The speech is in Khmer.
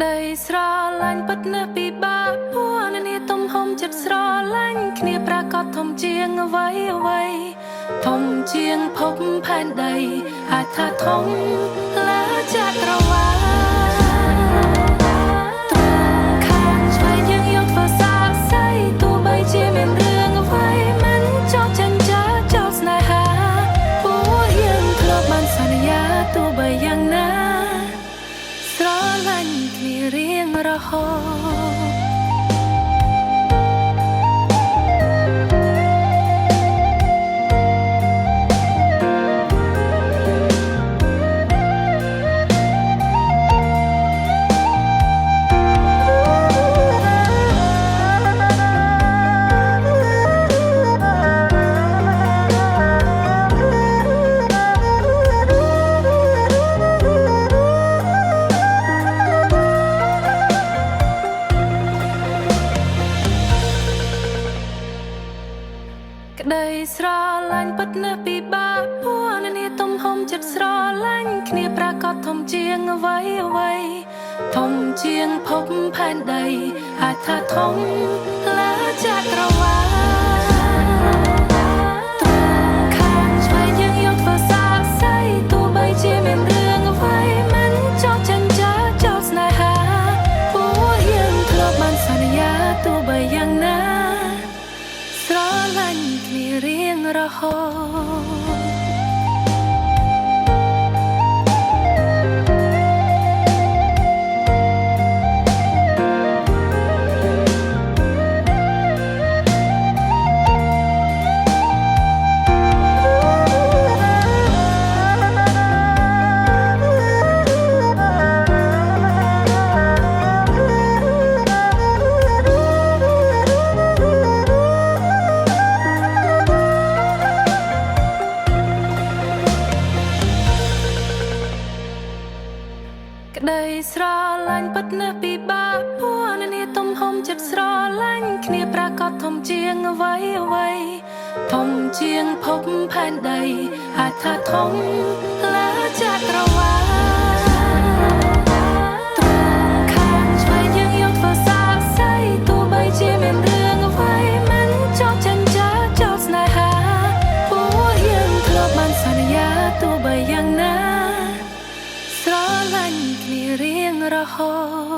ក្តីស្រឡាញ់ពិតណាស់ពិបាកព្រោះនានាទំហំចិត្តស្រឡាញ់គ្នាប្រាកដធំជាងអ្វីធំជាងភពផែនដីអាចថាធំលើចក្រវាឡទ្រង់ខាងឆ្វេងយើងយកធ្វើសាស្អីទោះបីជាមានរឿងអ្វីមិនចប់ចិញ្ចាចោលស្នេហាពួកយើងធ្លាប់បានសន្យាទោះបីយ៉ាងណាស្រឡាញ់គ្នារៀងរហូតក្តីស្រឡាញ់ពិតណាស់ពិបាកព្រោះនានាទំហំចិត្តស្រឡាញ់គ្នាប្រាកដធំជាងអ្វីធំជាងភពផែនដីអាចថាធំលើចក្រវាឡទ្រង់ខាងឆ្វេងយើងយកធ្វើសាស្អីទោះបីជាមានរឿងអ្វីមិនចប់ចិញ្ចាចោលស្នេហាពួកយើងធ្លាប់បានសន្យាទោះបីយ៉ាងណាស្រឡាញ់គ្នារៀងរហូតក្តីស្រឡាញ់ពិតណាស់ពិបាកព្រោះនានាទំហំចិត្តស្រឡាញ់គ្នាប្រាកដធំជាងអ្វីធំជាងភពផែនដីអាចថាធំលើចក្រវាឡទ្រង់ខាងឆ្វេងយើងយកធ្វើសាស្អីទោះបីជាមានរឿងអ្វីមិនចប់ចិញ្ចាចោលស្នេហាពួកយើងធ្លាប់បានសន្យាទោះបីយ៉ាងណាស្រឡាញ់គ្នារៀងរហូត